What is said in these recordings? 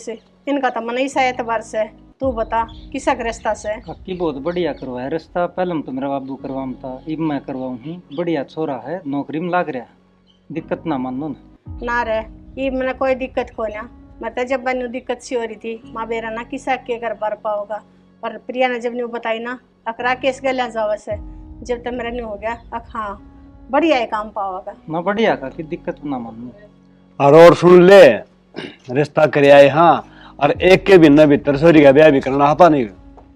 से। इनका तो मन ही शायद वर्ष है। तू बता किसा रिश्ता से? काकी बहुत बढ़िया करवाया रिश्ता। पहले तो मेरा बाबू करवाम था, अब मैं करवाऊँ ही। बढ़िया छोरा है, नौकरी में लाग रहा, दिक्कत ना मानो ना रे, ये मैंने कोई दिक्कत को ना। मैं तो जब बनी दिक्कत सी हो रही थी माँ बेरा ना किसा के घर पर पाओगा। पर प्रिया ने जब नहीं बताई ना अकरा केस गलिया जावा से जब तक मेरा नहीं हो गया अख हाँ बढ़िया है काम पाओगा ना। बढ़िया काकी, दिक्कत ना मानो। और सुन ले, रिश्ता कर आए हाँ, और एक के महीने भीतर सोरी का ब्याह भी करना आपा नहीं।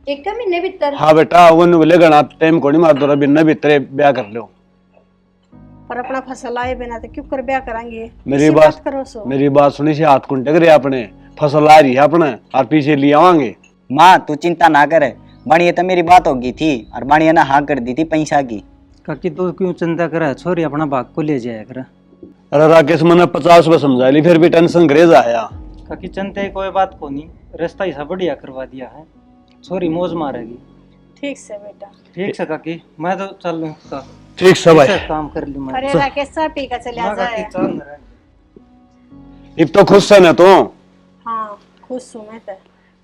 एक का महीने भीतर? हाँ बेटा, वो बोले गणा टाइम को नहीं मार दो, महीने भीतर ब्याह कर लो। पर अपना फसल आए बिना तो क्यों कर ब्याह कराएंगे? मेरी बात सुनी से हाथ कुंटे करे अपने, फसल आ रही है अपने और पीछे ले आवांगे। माँ तू चिंता ना करे, बढ़िया तो मेरी बात होगी थी और बढ़िया ना हाँ कर दी थी पैसा की। काकी तू क्यों चिंता करे, छोरी अपना भाग को ले जाया कर। अरे राकेश मैंने 50 बार समझा ली, फिर भी टेंशन ग्रेज आया। काकी चिंता की कोई बात को नहीं, रिश्ता ही सब बढ़िया करवा दिया है, छोरी मौज मारेगी। ठीक से बेटा। ठीक से काकी, मैं तो चल लूँ। ठीक से भाई, काम कर लूँ मैं। अरे राकेश साहब पी का चले आ जाए। अब तो खुश है ना तू? हाँ खुश हूँ मैं तो।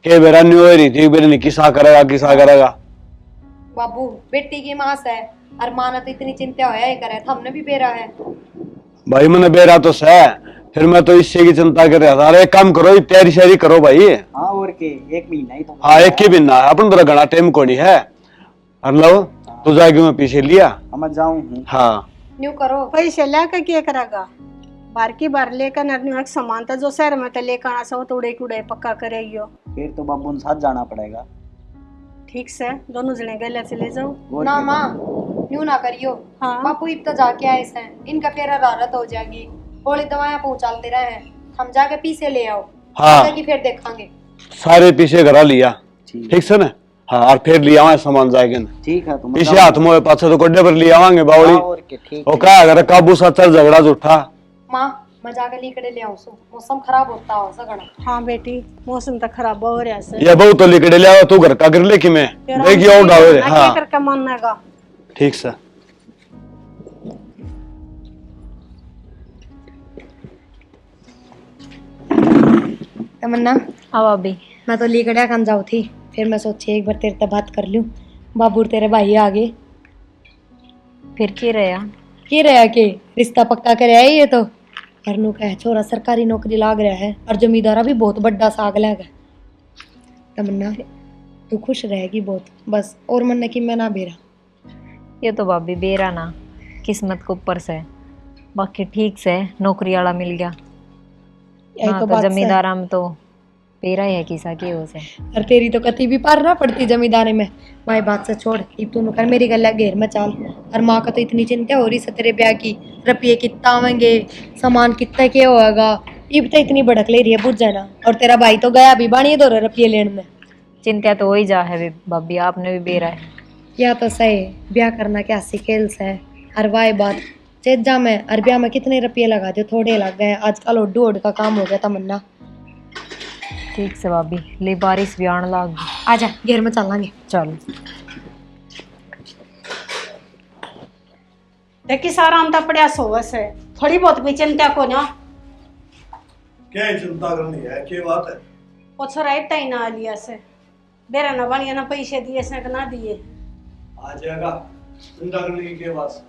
के बेरा न्यू हो रही थी, बेरा किसा करेगा। बाबू बेटी की मां है और मां ने तो इतनी चिंता होया ही करे, हमने भी बेरा है। भाई मैंने बेरा तो सह, फिर मैं तो इससे की चिंता कर रहा था। अरे एक काम करो, तैयारी शैयारी करो भाई। हाँ और के एक महीना ही तो। हाँ एक ही महीना है अपन, घना टाइम को नहीं है। लो तू जाएगी, मैं पीछे लिया मैं जाऊँ। हाँ न्यू करो। पैसे लेकर क्या करेगा? बार की बार लेकर नरनी सामान था जो शहर में तो लेकर आना सो तो उड़े पक्का करेगी। फिर तो बाबू के साथ जाना पड़ेगा। ठीक से दोनों जने गले से ले जाओ। ना माँ न्यू ना करियो। हाँ। बापू इब तो जाके आए हैं, इनका फिर हरारत हो जाएगी। थोड़ी दवाइयाँ पहुँचाते रहे हैं, हम जाके पीछे ले आओ। हाँ। आगे की फिर देखेंगे। सारे पीछे घरा लिया, ठीक से ना? हाँ और फिर ले आवा सामान जाएगा ना। ठीक है, तुम पीछे हाथ मोए पाछे तो कोड्डे पर ले आवांगे बावली। और के ठीक। ओ का अगर काबू सच्चर झगड़ा झूठा। माँ मैं जाके लिकड़े ले आऊँ, मौसम खराब होता हो सगड़ा। हाँ बेटी मौसम तो खराब हो रहा है। ये बहु तो लिकड़े ले आओ, तू घर का कर ले कि मैं देखियो और डावे। हाँ करके माननेगा। ठीक से। तमन्ना अब अभी मैं तो लिकड़िया खान जाऊ थी, फिर मैं सोची एक बार तेरे से बात कर लूं। बाबू तेरे भाई आगे फिर की रहा के रिश्ता पक्का करे है ये तो। करनू का है छोरा सरकारी नौकरी लाग रहा है और जमींदारा भी बहुत बड़ा साग लगा। तमन्ना तू खुश रहेगी बहुत बस, और मन की मैं ना बेरा। ये तो भाभी बेरा ना किस्मत को ऊपर से, बाकी ठीक से नौकरी वाला मिल गया। यही हाँ, तो तो बात जमींदारा में तो बेरा ही है किसा की हो से। और तेरी तो कति भी पार ना पड़ती जमींदारी में। माई बात से छोड़, इब तू कर मेरी गला घेर में चाल। और माँ का तो इतनी चिंता हो रही है तेरे ब्याह की, रुपये कितना आवेंगे, सामान कितना क्या होगा। इब तो इतनी भड़क ले रही है, बुझ जाना। और तेरा भाई तो गया भी बाणी दो रुपये लेने में। चिंता तो हो ही जा है भाभी, आपने भी बेरा है। या तो सही ब्याह करना क्या सिकेल्स है। और वाई बात चेजा में और ब्याह में कितने रुपये लगा दो, थोड़े लग गए। आजकल ओडू ओड का काम हो गया। तमन्ना ठीक से भाभी, ले बारिश भी आने लग गई। आजा घेर में चलेंगे। चलो देखी सारा हम तो पड़ा सोवस है, थोड़ी बहुत भी चिंता को ना। क्या चिंता करनी है, क्या बात है? वो छोरा इतना ही ना लिया से बेरा ना बनिया ना पैसे दिए से ना दिए। आ जाएगा, चिंता करने की क्या बात?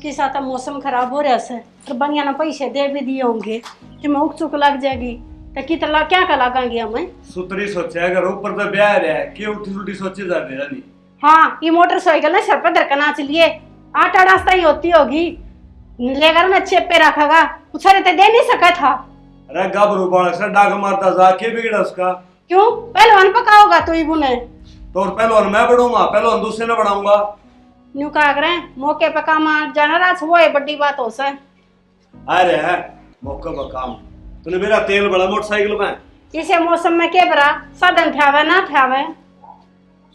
किसा तो मौसम खराब हो रहा है तो बनिया ना पैसे दे भी दिए होंगे कि मैं उक चुक लग जाएगी तो कितना क्या का लगाएंगे हमें? सुतरी सोचे अगर ऊपर तो ब्याह रहा है, क्यों उल्टी उल्टी सोचे जा रही है। हाँ ये मोटरसाइकिल ना सर पर धक्का नाच लिए 8 रास्ता ही होती होगी, लेकर ना चेप पे रखेगा। उछारे तो दे नहीं सका था। अरे गाबरू बालक से डाक मारता जा, क्या बिगड़ा उसका? क्यों पहलवान पकाओगा तो ही बुने तो और पहलवान मैं बढ़ूंगा, पहलवान दूसरे ने बढ़ाऊंगा। न्यू कहा करें मौके पे काम जाना रास वो है बड़ी बात हो से। अरे है मौके पर काम, तूने मेरा तेल बड़ा मोटरसाइकिल में। इसे मौसम में के बरा साधन ठावे ना ठावे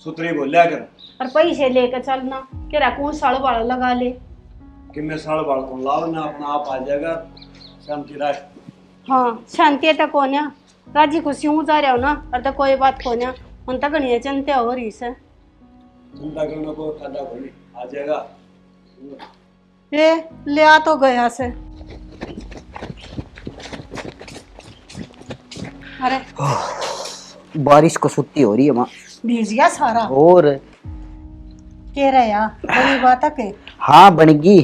सुतरी बोलिया कर और पैसे लेकर चलना केरा कौन साड़ वाला लगा ले कि मैं साड़ बाल को लाव ना अपना आप आ जाएगा शांति रात। हाँ शांति तक को ना राजी खुशी हूँ जा रहा हो ना और तो कोई बात को ना उन तक नहीं चिंता हो रही से। चिंता करने को फायदा कोई नहीं, आ जाएगा। ये ले आ तो गया से। अरे बारिश को सुत्ती हो रही है माँ। भीज गया सारा। और कह रहे यार बड़ी बात है के हाँ बनेगी।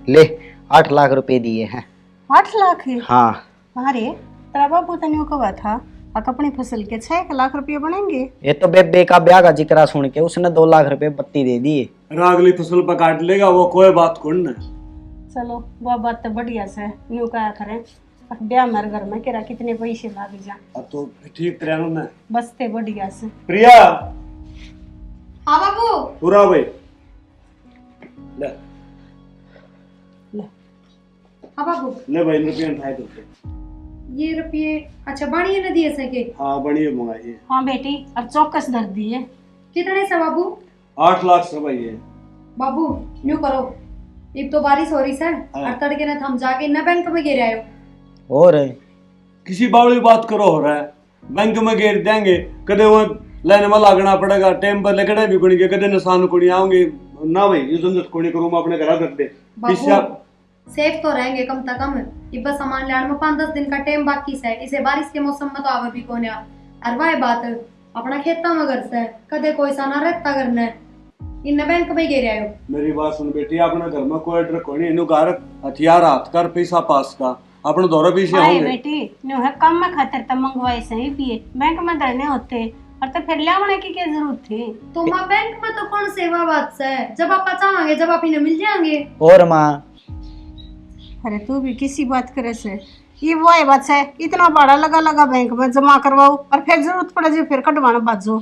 ले 8 लाख रुपए दिए हैं। 8 लाख है। हाँ अरे तेरा बाबू तने कहा था अक अपनी फसल के 6 लाख रुपए बनेंगे। ये तो बेबे का ब्याह का जिक्र सुन के उसने 2 लाख रुपए बत्ती दे दिए। अगली फसल पर काट लेगा वो, कोई बात कौन है। चलो वो बात तो बढ़िया से न्यू कहा करें ब्याह मेरे घर में केरा कितने पैसे लाग जा। अब तो ठीक तरह ना बस ते बढ़िया से। प्रिया हाँ बाबू। पूरा भाई ले हाँ बाबू। ले भाई रुपये उठाए तो ये रुपये अच्छा बढ़िया न दिए सके। हाँ बढ़िया मंगाइए। हाँ बेटी अब चौकस दर दिए। कितने से बाबू? 8 लाख से भाई है। बाबू न्यू करो अब तो बारिश हो रही सर और तड़के ने थम जाके न बैंक में गिर आयो। और किसी बावली बात करो हो रहा है, बैंक में घेर देंगे कदे वो लाइन में लागना पड़ेगा, टाइम पर लेकड़े भी कुड़ी कदे निशान कुड़ी आऊंगी ना भाई ये झंझट कुड़ी करूँ मैं अपने घर कर दे। सेफ तो रहेंगे कम से कम। इब सामान लाने में 5-10 दिन का टाइम बाकी से इसे बारिश के मौसम में तो आवे भी कोने और वह बात अपना खेता में घर से कदे कोई सा ना रहता करना इन बैंक में गिर आयो। मेरी बात सुन बेटी, अपने घर में कोई डर कोनी, इनु घर हथियार हाथ कर पैसा पास का अपने दौरे पीछे आए होंगे। बेटी न्यू है कम में खातिर तब मंगवाए सही पिए बैंक में धरने होते और तो फिर लाने की क्या जरूरत थी। तो माँ बैंक में तो कौन सेवा बात से जब आप चाहेंगे जब आप इन्हें मिल जाएंगे। और माँ अरे तू भी किसी बात करे से ये वो है बात है इतना बड़ा लगा लगा बैंक में जमा करवाओ और फिर जरूरत पड़े जो फिर कटवाना बाजो।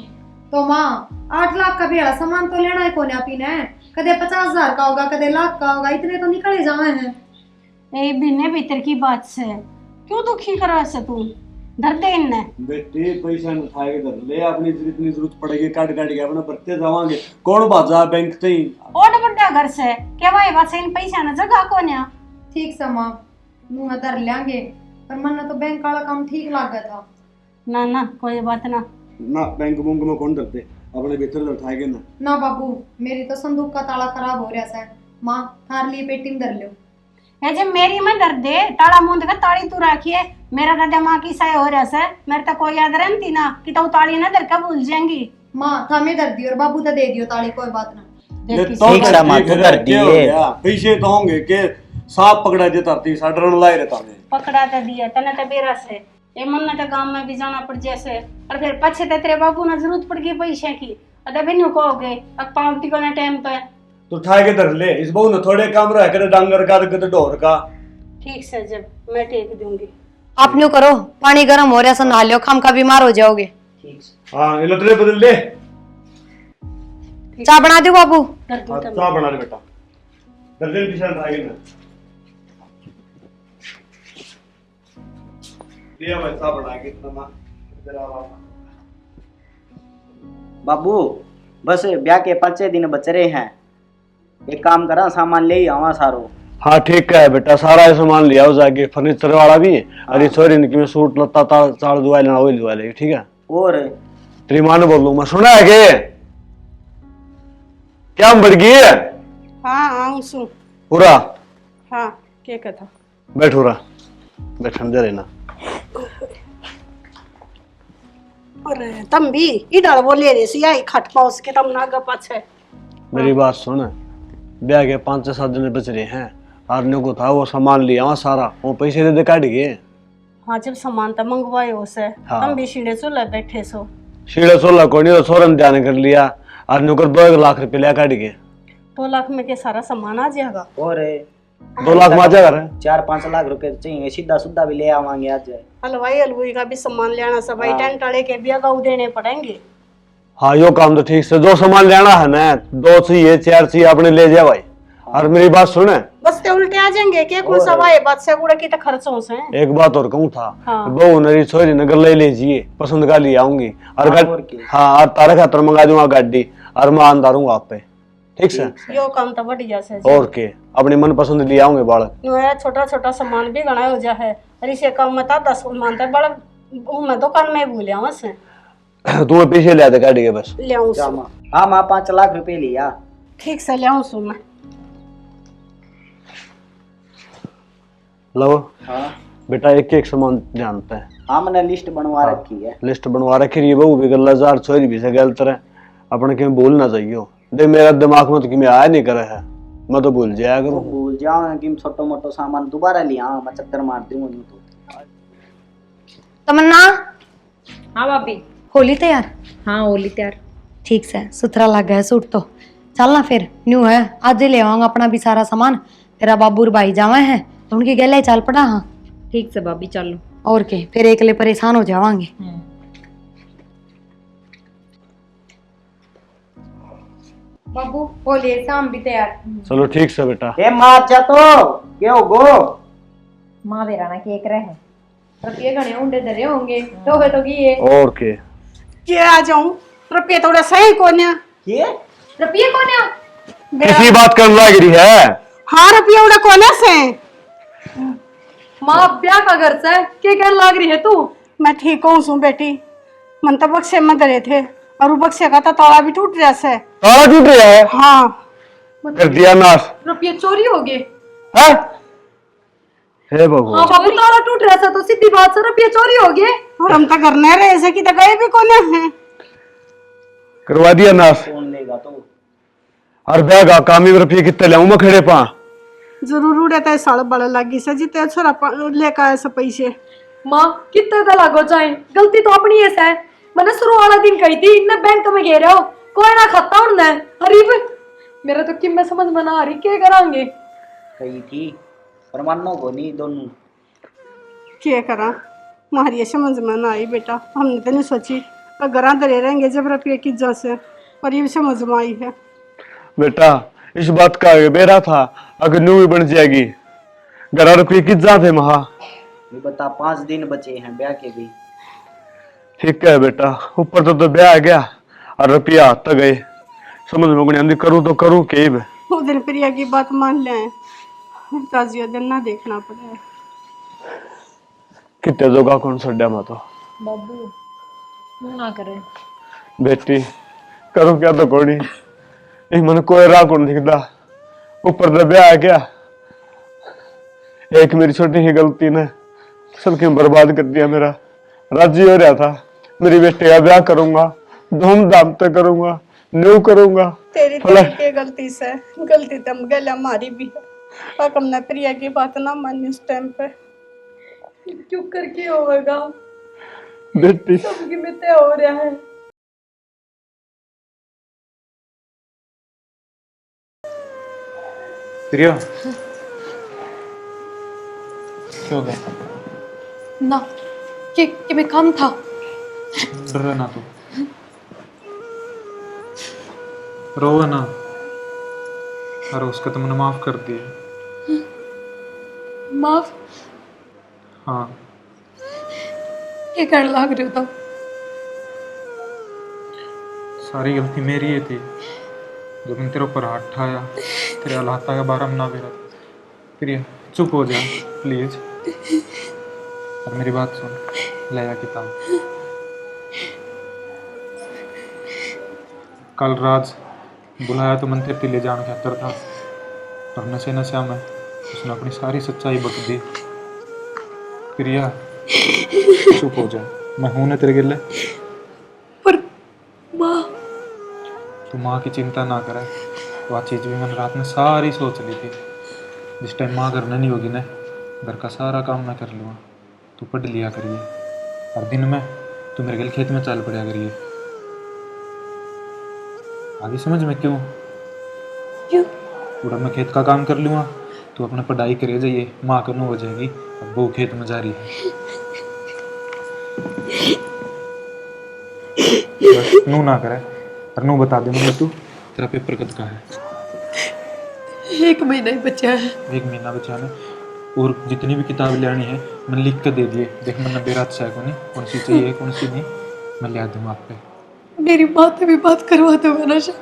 तो माँ 8 लाख का भी बड़ा सामान तो लेना है कोने आप ने कदे 50,000 का होगा कदे लाख का होगा इतने तो निकले जाए हैं। ए बिने भीतर की बात से क्यों दुखी करा से तू धर दे इन्ने। बेटी पैसा न उठाए के धर ले, अपनी जितनी जरूरत पड़ेगी काट काट के अपने बरते जावांगे। कौन बाजा बैंक तई ओड बड़ा घर से क्या भाई बात से इन पैसा न जगह कोन्या। ठीक से माँ मुँह धर लेंगे पर मन तो बैंक वाला काम ठीक लग गया था। ना ना कोई बात ना ना बैंक बुंक में कौन डरते, अपने भीतर उठाए के ना। ना बाबू मेरी तो संदूक का ताला खराब हो रहा है माँ थार लिए पेटी में धर लो। ए जब मेरी में दर दे ताला मुंद का ताड़ी तू रखिए मेरा तो दिमाग की सही हो रहा है मेरे तो कोई याद रहती ना कि तो ताड़ी ना दर का भूल जाएंगी। माँ थामे धर दी और बाबू तो दे दियो ताली कोई बात ना। ठीक है माँ तो कर दिए पैसे तो होंगे के सांप पकड़ा जे तरती साडरन लाई रहता है। पकड़ा तो दिया तने तो बेरा से ए मन ने तो गांव में भी जाना पड़ जैसे और फिर पछे तो तेरे बाबू ना जरूरत पड़ गई पैसे की अरे बिनु कहोगे अब पाउटी को ना टाइम पे तो उठाए के धर ले, इस बहु न थोड़े काम रहा करे डांगर का कदे ढोर का। ठीक से जब मैं टेक दूंगी। आप न्यू करो पानी गर्म हो रहा है नहा लो खाम का बीमार हो जाओगे। हाँ ये लतरे बदल ले। चाय बना दो बाबू। चाय बना ले बेटा, दर्जन पीछे उठाए ना लिया मैं चाय बना के इतना ना जरा बाबू बस ब्याह के 5 दिन बच रहे हैं, एक काम करा सामान ले आवा सारो। हाँ ठीक है बेटा, सारा सामान ले आओ जाके, फर्नीचर वाला भी अरे छोरी इनकी में सूट लत्ता चाड़ दुआ लेना वही दुआ लेगी ठीक है। और तेरी मां ने बोल लूँ मैं, सुना है के क्या बढ़ गई है। हाँ आऊं सु पूरा हाँ क्या कथा बैठो रहा बैठन दे रहना। अरे तम भी इधर वो ले रे सिया खट पाउस के तम ना गपच है। मेरी बात सुन, ब्याह के 5-7 दिन बच रहे हैं, आदमी को था वो सामान लिया वहाँ सारा वो पैसे दे दे काट गए। हाँ जब सामान तो मंगवाए हो से हाँ। तम भी सीढ़े चूल्हे बैठे सो सीढ़े 16 को नहीं तो सोरन ध्यान कर लिया, आदमी को 2 लाख रुपए लिया काट गए। 2 लाख में के सारा सामान आ जाएगा। और 2 लाख में आ जाएगा। 4-5 लाख रुपए चाहिए, सीधा सुधा भी ले आवांगे आज। हलवाई हलवाई का भी सामान लेना सब भाई टेंट वाले के भी अगाऊ देने पड़ेंगे। हाँ यो काम तो ठीक से, जो सामान लेना है ना 2 चाहिए 4 चाहिए अपने ले जा भाई। और मेरी बात सुने बस ते उल्टे आ जाएंगे क्या कौन सा भाई बात से गुड़ा की तो खर्चों से। एक बात और कहूँ था, हाँ। बहू नरी छोरी नगर ले लीजिए पसंद का ले आऊंगी और और क्या? हाँ और तारे खातर मंगा दूंगा गाड़ी और मैं अंधारूंगा आप पे ठीक से। यो काम तो बढ़िया से और के अपनी मन पसंद ले आऊंगे बालक। मेरा छोटा छोटा सामान भी गणा हो जा है और इसे कम मत 10 मानता बड़ा मैं दुकान में भूल आऊं से तुम्हें पीछे ले आते गाड़ी के बस ले आऊं सु। हाँ माँ 5 लाख रुपए लिया। ठीक से ले आऊं सु मैं। लो हाँ बेटा एक एक सामान जानता है, हाँ मैंने लिस्ट बनवा रखी है। लिस्ट बनवा रखी है बहू भी गल्ला जार छोरी भी से गलत रहे अपन के बोलना चाहिए देख मेरा दिमाग में तो कि मैं आया नहीं करे है मैं तो भूल जाया तो करूं भूल जाऊंगा कि छोटो मोटो सामान दोबारा लिया मैं चक्कर मार दूंगा नहीं तो। तमन्ना हाँ भाभी। होली तैयार? हाँ होली तैयार। ठीक से सुथरा लग गया सूट तो। चलना फिर न्यू है आज ही ले आऊंगा अपना भी सारा सामान। तेरा बाबू और भाई जावे हैं तो उनकी गले चल पड़ा। हाँ ठीक से भाभी चलो। और के फिर एकले परेशान हो जावांगे। बाबू होली शाम भी तैयार। चलो ठीक से बेटा ए मां जा तो क्या हो गो माँ बेरा ना केक रहे रुपये घने उंडे धरे होंगे तो ये और के आ जाऊं रुपये थोड़ा सही कोन्या ये रुपये कौन है? किसी बात करने लग रही है हाँ रुपये उड़ा कोने से माँ ब्याह का घर से क्या कहने लग रही है तू? मैं ठीक हूँ सू बेटी मन तो बक्से में धरे थे और वो बक्से का तो ताला भी टूट रहा है। ताला टूट रहा है हाँ कर दिया नाश रुपये चोरी हो गए? है हे हाँ भगवान बाबू ताला टूट रहा था तो सीधी बात से रुपये चोरी हो गए। और हम तो घर नहीं रहे ऐसे की तो गए भी कोने हैं। करवा दिया नाश कौन लेगा तो और बैग कामी में रुपये कितने लाऊं मैं खड़े पा जरूर उड़े तो साल बड़ा लगी से जितने छोरा लेकर आए सब पैसे। माँ कितने तो लागो चाहे गलती तो अपनी है। मैंने शुरू वाला दिन कही थी इन्ने बैंक में गए रहो कोई ना खाता उनने हरीब मेरा तो किम में समझ में ना आ रही क्या करांगे। कही थी पर मानो को नहीं दोनों क्या करा हमारी समझ में ना आई बेटा हमने तो नहीं सोची घर धरे रहेंगे जब रुपये की वजह से पर ये समझ में आई है। बेटा इस बात का बेरा था अगर न्यू भी बन जाएगी घर रुपये की जाते महा ये बता 5 दिन बचे हैं ब्याह के भी। ठीक है बेटा ऊपर तो ब्याह आ गया और रुपया हाथ तक गए समझ में नहीं करूँ तो करूँ के वो दिन प्रिया की बात मान ले ताजिया दिन ना देखना पड़े कितने जोगा कौन सड्या मैं तो बाबू ना करे बेटी करूँ क्या तो कोनी एक मन कोई राह कौन दिखता ऊपर तो ब्याह आ गया एक मेरी छोटी ही गलती ने सबके बर्बाद कर दिया मेरा राजी हो रहा था मेरी बेटे का ब्याह करूंगा धूमधाम से करूंगा न्यू करूंगा तेरी के गलती से गलती तम गल हमारी भी है और हमने प्रिया की बात ना मानी उस टाइम पे क्यों करके होगा बेटी सबकी मित्या हो रहा है। प्रिया क्यों गया ना कि मैं काम था। डर ना तू रो ना अरे उसका तो मैंने माफ कर दिया। माफ हाँ क्या करने लग रहे हो तब? सारी गलती मेरी ही थी जब मैंने तेरे ऊपर हाथ उठाया तेरे हालाता का बारह मना मेरा। प्रिया चुप हो जा प्लीज और मेरी बात सुन ले जा किताब। कल रात बुलाया तो मन तेरे ले जाने के अंदर था और नशे नशा में उसने अपनी सारी सच्चाई बक दी। प्रिया चुप हो जा मैं हूं ना तेरे गिले। पर माँ तू माँ की चिंता ना करे वह चीज़ भी मैंने रात में सारी सोच ली थी। जिस टाइम माँ घर नहीं होगी ना घर का सारा काम मैं कर लूँगा। तू पढ़ लिया करिए और दिन में तू मेरे गिल खेत में चल पड़ा करिए। आगे समझ में क्यों क्यों पूरा मैं खेत का काम कर लूँगा तू अपने पढ़ाई करे जाइए माँ का नो हो जाएगी अब वो खेत में जा रही है। बस नू ना करे और नू बता दे मुझे तू तेरा पेपर कब का है। 1 महीना ही बचा है। 1 महीना बचा है और जितनी भी किताब लेनी है मैंने लिख कर दे दिए। देख मैंने बेरा अच्छा है कौन सी चाहिए कौन सी नहीं मैं लिया दूँगा आप पे। मेरी माँ से भी बात करवा दो मनीषा।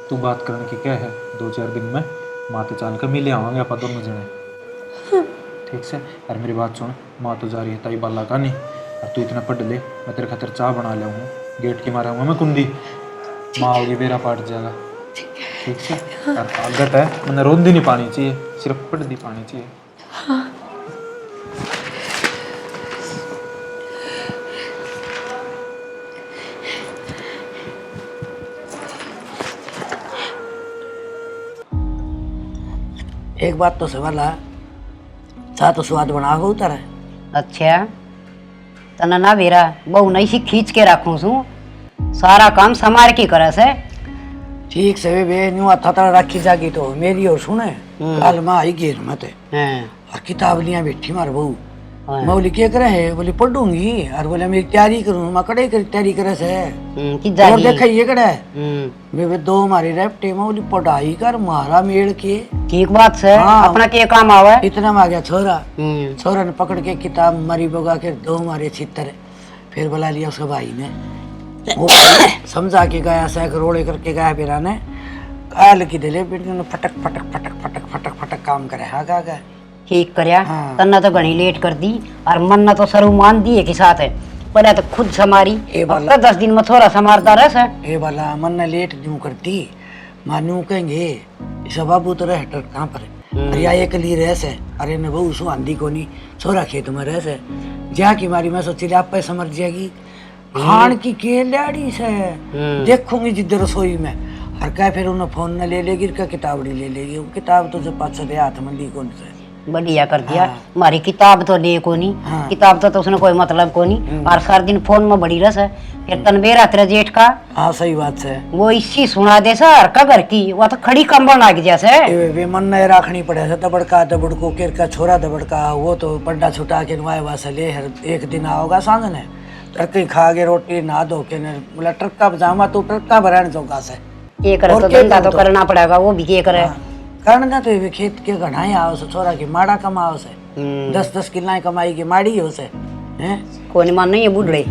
तू बात करने की क्या है 2-4 दिन में माँ तो चाल कर मिले आवांगे आप दोनों जने ठीक से। और मेरी बात सुन माँ तो जा रही है ताई बाला का नहीं और तू इतना पढ़ ले मैं तेरे खातिर चाय बना ले हूँ गेट के मारा हूँ मैं कुंडी माँ होगी बेरा पाट जाएगा ठीक से। और आदत है मैंने रोंदी नहीं पानी चाहिए सिर्फ पढ़ दी पानी चाहिए। एक बात तो सवाला चा तो स्वाद बना हो उतर है। अच्छा तना ना बेरा बहु नहीं सी खींच के रखूं सू सारा काम समार के करे से। ठीक से बे न्यू था रखी जागी तो मेरी और सुने कल माँ आई घेर मत और किताब लिया बैठी मार बहू मैं बोली क्या करे है बोली पढ़ूंगी और बोले मेरी तैयारी करूँ मैं कड़े कर तैयारी करे से और देखा ये कड़ा वे दो हमारे रेपटे में बोली पढ़ाई कर मारा मेड़ के ठीक बात से अपना क्या काम आवा इतना में आ गया छोरा छोरा ने पकड़ के किताब मारी बगा के दो हमारे चित्र फिर बुला लिया उसके भाई ने वो समझा के गया सैक रोड़े करके गया फिर आने काल की दिले बेटे फटक फटक फटक फटक फटक फटक काम करे हाँ गा गया ठीक करया तन्ना तो घनी लेट कर दी और मन तो सरू मान दिए के साथ है पहले तो खुद समारी अब तो 10 दिन में थोड़ा समारता रह ए वाला मन ने लेट क्यों करती मानू कहेंगे सब बाबू तो रह कहाँ पर अरे एक ली रह से अरे न बहू सु आंधी को नहीं छोरा खेत में रह से जा की मारी मैं सोची आप पे समझ जाएगी खान की के लाड़ी से देखूंगी जिधर रसोई में और क्या फिर उन्हें फोन न ले लेगी क्या किताब नहीं ले लेगी वो किताब तो जब पाँच दे हाथ में ली कौन से बढ़िया कर दिया हमारी किताब तो ले को नहीं किताब तो उसने कोई मतलब को नहीं और सारा दिन फोन में बड़ी रस है फिर तनबेरा तेरा जेठ का हाँ सही बात है वो इसी सुना दे सर का घर की वो तो खड़ी कंबल लाग जैसे वे मन नहीं रखनी पड़े से दबड़का दबड़को केर का छोरा दबड़का वो तो पड्डा छुटा के नवाए वास ले हर एक दिन आओगा सांझ ने टरकी खा के रोटी ना धो के बोला ट्रक्का जामा तो ट्रक्का भराने चौका से ये करे तो धंधा तो करना पड़ेगा वो भी क्या करे करना तो ये खेत के घनाई आओ से छोरा की माड़ा कमाओ से 10-10 किला कमाई की माड़ी हो से हैं कौन मान नहीं है बुढ़ड़े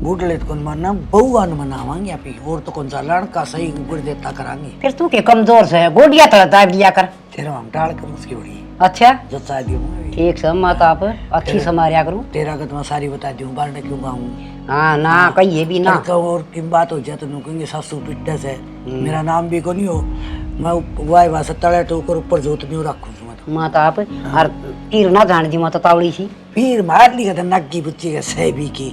बूढ़े कौन मानना बहुआन मनावांगे आप और तो कौन सा लड़का सही गुड़ देता करांगे फिर तू के कमजोर से गोडिया तो दाब दिया कर तेरा हम टाल कर उसकी बड़ी अच्छा जो शादी ठीक है मत आप अच्छी समारिया करूं तेरा का तुम्हें सारी बता दूं बारने क्यों गाऊं हाँ ना कहिए भी ना और की बात हो जाए तो नुकेंगे सासू पिट्टे से मेरा नाम भी को नहीं हो मैं वाई वास तले तो ऊपर जोत नहीं रखूं मत आप और तीर ना जान दी मत तावड़ी सी फिर मार ली का नग्गी बुच्ची का सेबी की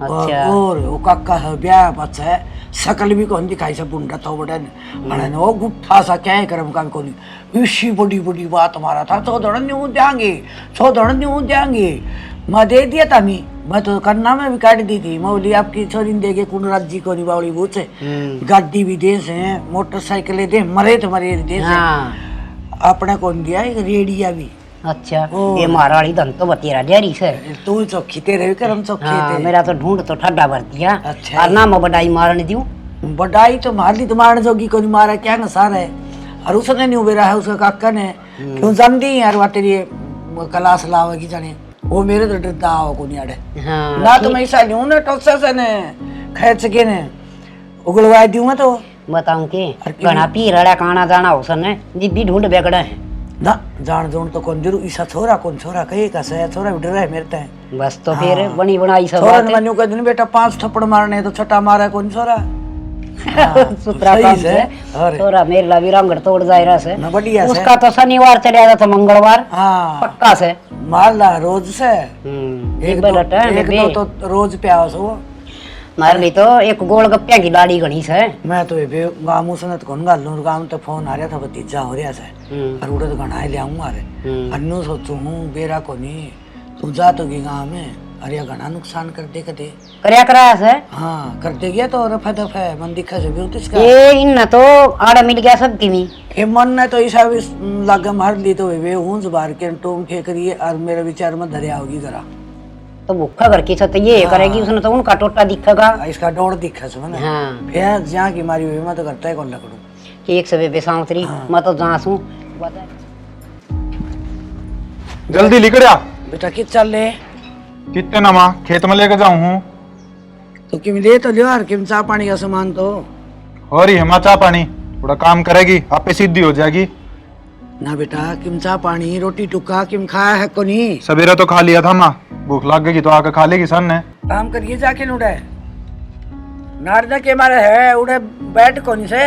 और वो काका है ब्याह बच्चा है शकल भी कौन दिखाई से बुंडा तो बड़ा ने वो गुट्ठा सा क्या है करम का कोनी इसी बड़ी बड़ी बात हमारा था 14 न्यू देंगे मैं दे दिया था मैं तो करना में भी काट दी थी मैं बोली आपकी छोरी देगे कुंडराज जी को निबावली बूथ से गाड़ी भी दे से मोटरसाइकिल दे मरे तो मरे दे से अपने कौन दिया एक रेडिया भी अच्छा ये मारा वाली धन तो बतेरा डेरी से तू चौकी तेरे करम चौकी हाँ, मेरा तो ढूंढ तो ठड्डा भर दिया अच्छा और ना मैं बड़ाई मारने दूं बड़ाई तो मार ली तो मारने जोगी को नहीं मारा क्या न सारा है और उसने नहीं उबेरा है उसका काका ने क्यों जानती यार वो तेरी क्लास लावेगी जाने वो मेरे तो डरता आओ को नहीं आड़े ना तो मैं ऐसा नहीं हूं ना टॉक्सा से ने खैच के ने उगलवा दूंगा तो बताऊं के घना पी रड़ा काना जाना उसने जिद्दी ढूंढ बेगड़ा है ना जान जोन तो कौन जरूर ईसा छोरा कौन छोरा कहे का से छोरा भी डर है मेरे ते बस तो फिर बनी बनाई सब छोरा ने मनु का दिन बेटा 5 थप्पड़ मारने तो छटा मारा कौन छोरा सुतरा काम से छोरा मेरे ला विरांगड़ तोड़ जाए रहा से ना बढ़िया से उसका तो शनिवार चले जाता मंगलवार हां पक्का से मार ला रोज से एक दो तो रोज पे आओ सो मार ली तो एक गोलगप्पे की लाड़ी गणी से मैं तो ये गामू से तो कौन गाल गाम तो फोन आ रहा था भतीजा हो रहा से और उड़े तो घना ले आऊंगा अरे अन्नू सोचू हूं बेरा को नहीं तू जा तो की गांव में अरे घना नुकसान कर दे कदे करया कराया से हां कर दे गया तो रफा दफा मन दिखा से भी इसका ये इन तो आड़ा मिल गया सब की मी ये मन ने तो ऐसा भी लगा मार ली तो वे हूं बार के टोम के करिए और मेरे विचार में धरिया होगी जरा तो भूखा करके तो ये करेगी उसने तो उनका टोटा दिखेगा इसका डोर दिखा से ना हां फिर जहां की मारी हुई मैं तो करता है कौन लकड़ू एक सबे बेसांतरी मैं तो जांसू जल्दी लिखड़िया बेटा कित चल ले कितने ना माँ खेत में लेके जाऊं हूँ तो किम ले तो लियो यार किम चाह पानी का सामान तो और ही हमा चाह पानी थोड़ा काम करेगी आपे सीधी हो जाएगी ना बेटा किम चाह पानी रोटी टुक्का किम खाया है को नहीं सवेरा तो खा लिया था माँ भूख लग गई तो आके खा लेगी सन ने काम करिए जाके उड़े नारदा के मारे है उड़े बैठ को नहीं से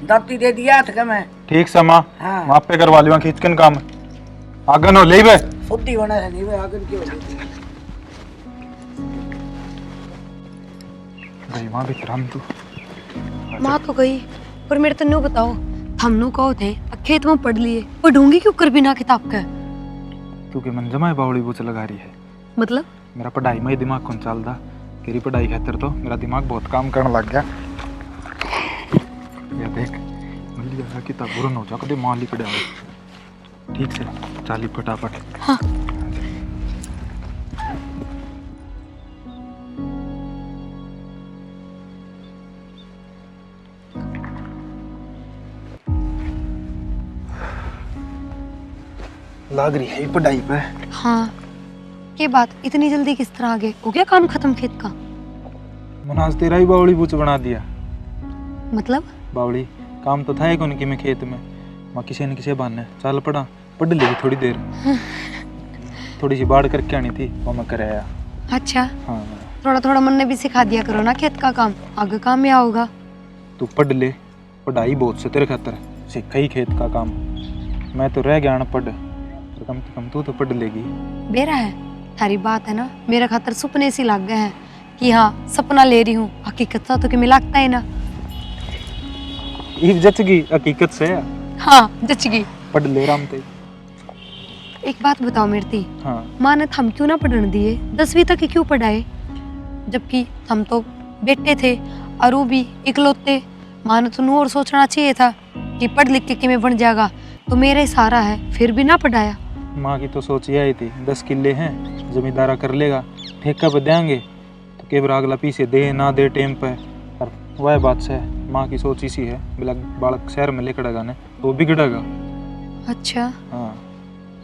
दाती दे दिया था मैं ठीक से माँ हाँ। वहाँ पे करवा लिया खींचकन काम आगन हो ले बे फुट्टी बना है नहीं वे आगन क्यों गई माँ भी तू माँ तो गई पर मेरे तो न्यू बताओ हमनु कहो थे खेत में पढ़ लिए पढ़ूंगी क्यों कर बिना किताब का? क्योंकि मन जमा बावली बुच लगा रही है। मतलब मेरा पढ़ाई में ही दिमाग कौन चलता, तेरी पढ़ाई खातर तो मेरा दिमाग बहुत काम करने लग गया। ये देख मिल जाएगा किताब बुरा न हो जा कदे माल लिख डाल। ठीक से चाली फटाफट। हाँ। लाग रही है पढ़ाई पे। हाँ ये बात इतनी जल्दी किस तरह आ गए? हो गया काम खत्म खेत का? मनाज तेरा ही बावली बुच बना दिया। मतलब बावली काम तो था ही कौन कि मैं खेत में माँ किसी न किसी बहाने चल पढ़ा पढ़ ली थोड़ी देर। थोड़ी सी बाढ़ करके आनी थी वो मैं कर आया। अच्छा हाँ थोड़ा थोड़ा मन ने भी सिखा दिया करो ना खेत का काम, आगे काम में आओगा। तू पढ़ ले, पढ़ाई बहुत से तेरे खातर सीखा ही खेत का काम। मैं तो रह गया अनपढ़, तो कम से कम तू तो पढ़ लेगी। बेरा है थारी बात है ना, मेरे खातर सपने से लग गए हैं कि हाँ सपना ले रही हूँ, हकीकत सा तो कि मैं लगता है ना। ये जच गई हकीकत से। हाँ जच गई। पढ़ ले राम ते। एक बात बताओ मेरती, हाँ माँ ने हम क्यों ना पढ़ने दिए? 10वीं तक ही क्यों पढ़ाए? जबकि हम तो बेटे थे और वो भी इकलौते। माँ ने तो और सोचना चाहिए था कि पढ़ लिख के मैं बन जाएगा तो मेरा ही सहारा है, फिर भी ना पढ़ाया। माँ की तो सोच यही थी 10 किले हैं जमींदारा कर लेगा, ठेका पे देंगे तो केवल अगला पीछे दे ना दे टेम पे। और वह बात से माँ की सोच इसी है, बिला बालक शहर में लेकर ने तो बिगड़ेगा। अच्छा हाँ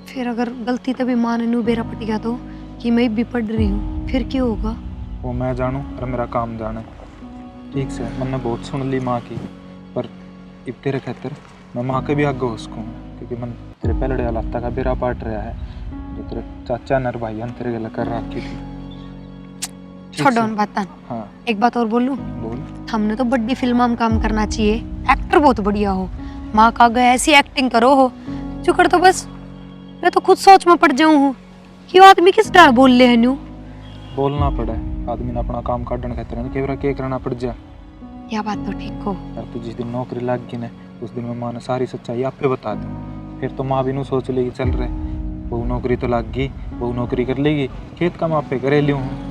फिर अगर गलती तभी माँ ने नू बेरा पट गया तो कि मैं भी पढ़ रही हूँ, फिर क्यों होगा? वो मैं जानूँ और मेरा काम जाने। ठीक से मैंने बहुत सुन ली माँ की, पर अब तेरे खातर मैं माँ के भी आगे हो सकूँ, क्योंकि मैं तेरे पहले हालात का बेरा पाट रहा है जो तेरे चाचा नर भाई तेरे गला कर रखी थी। छोड़ो उन बात। हाँ एक बात और बोलूं? बोल। हमने तो बड़ी फिल्म में काम करना चाहिए, एक्टर बहुत बढ़िया हो, माँ का गए ऐसी एक्टिंग करो हो चुकर तो बस मैं तो खुद सोच में पड़ जाऊँ हूँ कि वो आदमी किस डर बोल ले है न्यू। बोलना पड़े आदमी ने अपना काम काटने खातिर केवरा के करना पड़ जा। यह बात तो ठीक हो। यार तू जिस दिन नौकरी लग गई ना उस दिन में माँ ने सारी सच्चाई आप पे बता दी, फिर तो माँ भी नू सोच लेगी चल रहे बहू नौकरी तो लग गई, बहू नौकरी कर लेगी, खेत का माँ पे करे लियो हूँ।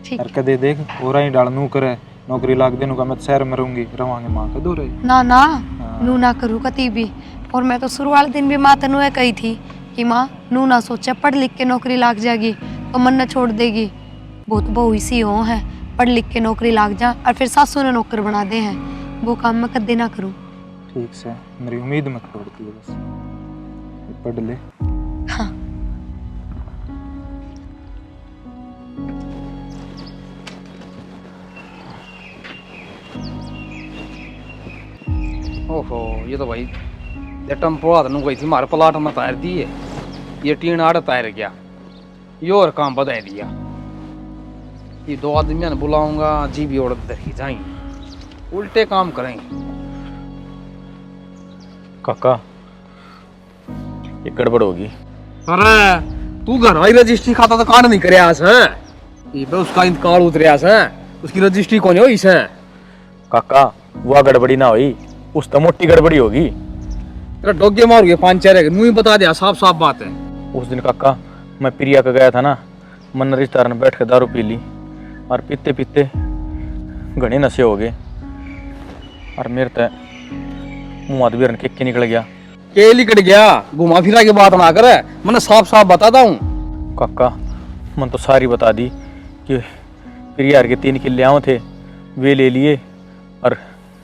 ठीक यार कदे देख हो रहा ही डाल नू करे नौकरी लाग देनू का मैं शहर में रहूंगी रवांगे माँ का दूर है ना ना नू ना करूँ कती भी। और मैं तो शुरू वाले दिन भी माँ तेनू है कही थी कि माँ नू ना सोचे पढ़ लिख के नौकरी लाग जाएगी तो मन न छोड़ देगी। बहुत बहू इसी हो है पढ़ लिख के नौकरी लाग जा और फिर सासू ने नौकर बना दे हैं, वो काम मैं कदे ना करूँ। ठीक से मेरी उम्मीद मत तोड़ती है, बस पढ़ ले। हाँ ओहो ये तो भाई ये टम्पो आदमी गई थी हमारे प्लाट में तैर दी है, ये टीन आड़ तैर गया, ये और काम बता दिया। ये 2 आदमी ने बुलाऊंगा जी भी औरत दर जाएंगे उल्टे काम करेंगे। काका ये गड़बड़ होगी। अरे तू घर आई रजिस्ट्री खाता तो कांड नहीं करे ये उसका इंतकाल उतरिया उसकी रजिस्ट्री कौन हो इसे? काका वह गड़बड़ी ना हुई, उस तो मोटी गड़बड़ी होगी। तेरा डोगे मारोगे 5-4 मुँह बता दिया, साफ साफ बात है। उस दिन काका मैं प्रिया का गया था ना, मन रिश्तेदार ने बैठ कर दारू पी ली और पीते पीते घने नशे हो गए और मेरे तो मुँह हाथ भी के निकल गया। के निकल गया? घुमा फिरा के बात ना करे, मैंने साफ साफ बताता हूँ। काका मन तो सारी बता दी कि प्रिया के 3 किले आए थे वे ले लिए और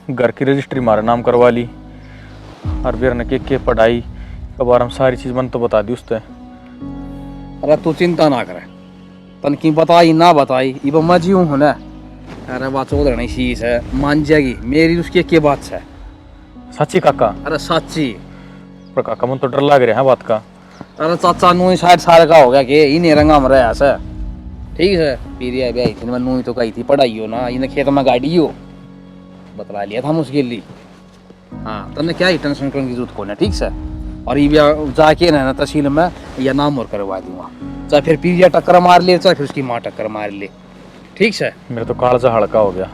घर की रजिस्ट्री हमारा नाम करवा ली और बेर ने के पढ़ाई के बारे में सारी चीज़ मन तो बता दी उससे। अरे तू चिंता ना करे, तन की बताई ना बताई इब मैं जी हूँ ना। अरे बात चौधरी नहीं शीश है, मान जाएगी मेरी उसकी के बात है। सच्ची काका? अरे सच्ची। पर काका मन तो डर लग रहा है बात का। अरे चाचा नू 60 साल का हो गया कि इन्हें रंगा में रहा है। ठीक है पीरिया भी आई थी मैं नू ही तो कही थी पढ़ाई हो ना, इन्हें खेत में गाड़ी हो बतला लिया था मुझके लिए। हाँ तने क्या ही टेंशन करने की जरूरत को ना। ठीक से और ये जाके ना तहसील में या नाम और करवा दूंगा, चाहे फिर पीरिया टक्कर मार ले चाहे फिर उसकी माँ टक्कर मार ले। ठीक से मेरा तो कालजा हल्का हो गया,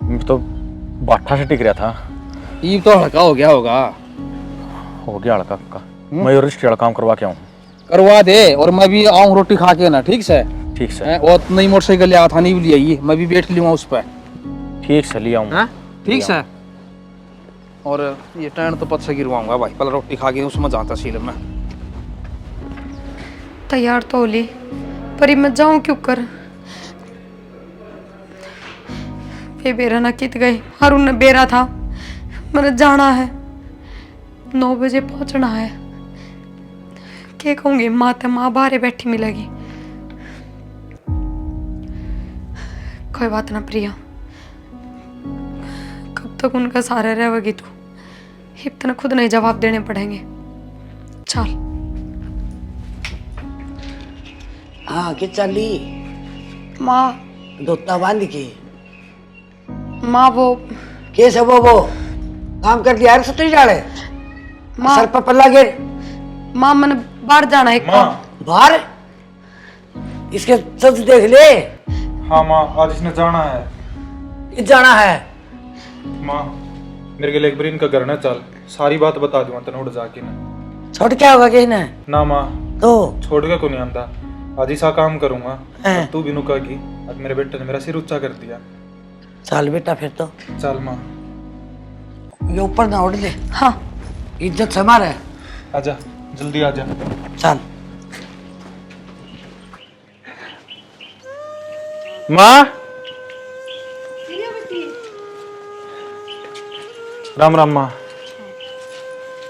मैं तो बाठा से टिक रहा था। ये तो हल्का हो गया होगा। हो गया हल्का का। मैं ये रजिस्ट्री वाला काम करवा के आऊँ। करवा दे और मैं भी आऊँ रोटी खा के ना, ठीक से? ठीक से। और नई मोटरसाइकिल लिया था, नहीं लिया, ये मैं भी बैठ लूँगा उस पर। ठीक से ले आऊँ। ठीक से। और ये टैंड तो पद से गिरवाऊंगा भाई, पहले रोटी खा के उसमें जाता सील में। तैयार तो होली, पर मैं जाऊं क्यों कर? वे बेरा ना कित गए, हारून ने बेरा था, मैंने जाना है, 9 बजे पहुंचना है। क्या कहूंगी माँ ते माँ बाहर बैठी मिलेगी। कोई बात ना प्रिया, कब तक उनका सहारा रहेगी तू? इतना खुद नहीं जवाब देने पड़ेंगे। चल। हाँ कि चली माँ, धोता बांध के माँ वो कैसे वो काम कर दिया सतरी जाड़े माँ, सर पर पल्ला गिर। माँ मैंने बाहर जाना है। बाहर इसके सच देख ले। हाँ माँ, आज इसने जाना है। किस जाना है? माँ मेरे के लिए एक बार इनका घर ना चल, सारी बात बता दूंगा तेन उड़ जाके ना। छोड़ क्या होगा किसने? ना माँ तो छोड़ के को नहीं आंदा, आज ही सा काम करूंगा। हैं। तू भी नुका की, आज मेरे बेटे ने मेरा सिर ऊंचा कर दिया। चल बेटा फिर तो चल माँ। ये ऊपर ना उड़ ले। हाँ इज्जत से मारे। आजा जल्दी आजा। चल माँ। राम राम माँ।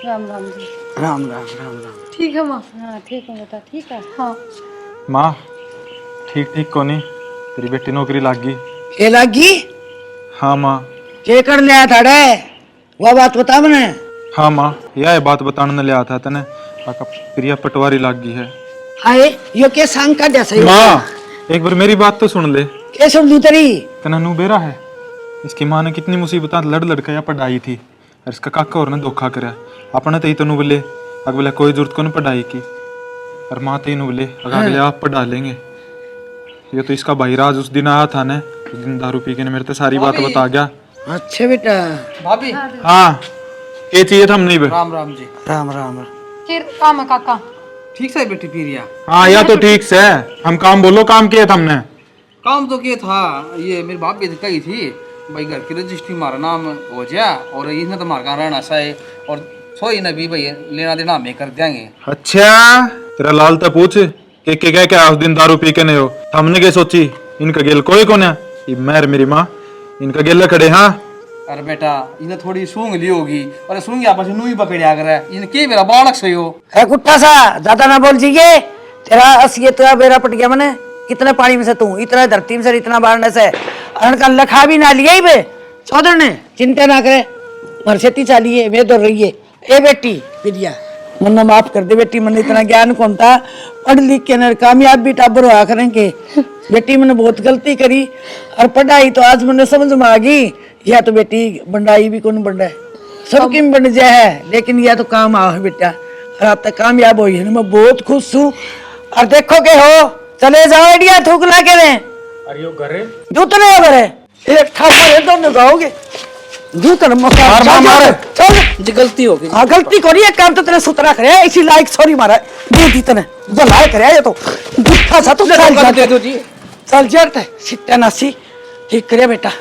राम राम जी। राम राम राम राम। ठीक है माँ। हाँ ठीक है बेटा, ठीक है। हाँ माँ ठीक ठीक कोनी, तेरी बेटी नौकरी लाग गई। ये लगी? हाँ माँ। के कर लिया था रे? वो बात बता मने। हाँ माँ, यह बात बताने लिया था तने, आका प्रिया पटवारी लाग गई है। आए यो के सांग का जैसे माँ एक बार मेरी बात तो सुन ले। के सुन लू तेरी? तना नू बेरा है, इसकी माँ ने कितनी मुसीबत लड़ लड़का या पढ़ाई थी, और इसका काका और ने धोखा करा। अपने तो ही तनु बोले अग बोले कोई जरूरत को नहीं पढ़ाई की, और माँ तो ही बोले अगले आप पढ़ा लेंगे। ये तो इसका भाई राज उस दिन आया था ने, उस दिन दारू पी के ने मेरे तो सारी बात बता गया। अच्छा बेटा। भाभी हाँ ये चाहिए था हम नहीं बे। राम राम जी। राम राम। फिर काम है काका। ठीक से बेटी पीरिया? हाँ या तो ठीक से हम काम बोलो, काम किए था हमने। काम तो किया था, ये मेरी भाभी भी कही थी भाई घर की रजिस्ट्री हमारा नाम हो जाए और इसने तो हमारा रहना सा है, और सोई ने भी भाई लेना देना हमें कर देंगे। अच्छा तेरा लाल तो पूछ के क्या उस दिन दारू पी के नहीं हो, हमने क्या सोची इनका गेल कोई कौन है? ये मैं मेरी माँ इनका गेल खड़े। हाँ अरे बेटा इन्हें थोड़ी सूंघ ली होगी, और सूंघ आपस में नू ही पकड़िया करे, इन्हें के मेरा बालक सही हो है कुत्ता सा, ज्यादा ना बोल जीए। तेरा असलियत का बेरा पट गया मैंने। कितने पानी में से तू, इतना धरती में से, इतना बारने से, अरण का लखा भी ना लिया ही बे। चौधर ने चिंता ना करे, मरसेती चालिए वे दौड़ रही है। ए बेटी प्रिया, मन्ना माफ कर दे बेटी, मैंने इतना ज्ञान कौन था, पढ़ लिख के न कामयाब भी टाबर हुआ करेंगे। बेटी मैंने बहुत गलती करी, और पढ़ाई तो आज मैंने समझ में आ गई, या तो बेटी बंडाई भी कौन बंडा है, सबकी बन जाए है, लेकिन यह तो काम आ बेटा, और आप तक कामयाब हुई है, मैं बहुत खुश हूँ। और देखो के हो, चले जाओ आइडिया थूक ला के दें। अरे यो घरे जूत नहीं है एक ठाकुर है, दोनों जाओगे जूत मार चल जी गलती हो गई। हाँ गलती करी है, काम तो तेरे सुतरा करे, इसी लायक सॉरी मारा दे दी तने भलाई करे, ये तो गुट्ठा सा तू दे दो जी। चल जरते सिट्टा नासी ठीक करे बेटा,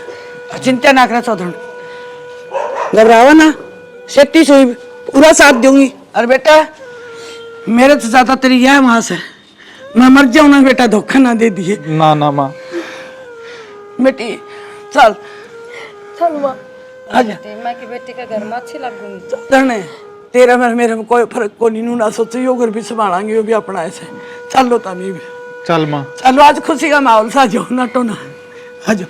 चिंता ना करे चौधरी, घबरावा ना, सेफ्टी सुई पूरा साथ दूंगी। और बेटा मेरे से ज्यादा तेरी यह मास है, मैं मर जाऊं ना बेटा, धोखा ना दे दिए। ना ना माँ बेटी चल चल माँ, आजा। मैं की बेटी का घर में अच्छी लगूंगी। चलने तेरा मेरे में कोई फर्क को नहीं, ना सोचो यो घर भी संभालेंगे, वो भी अपना ऐसे। चलो तमी भी चल माँ। चलो आज खुशी का माहौल सा जो ना तो ना, आजो।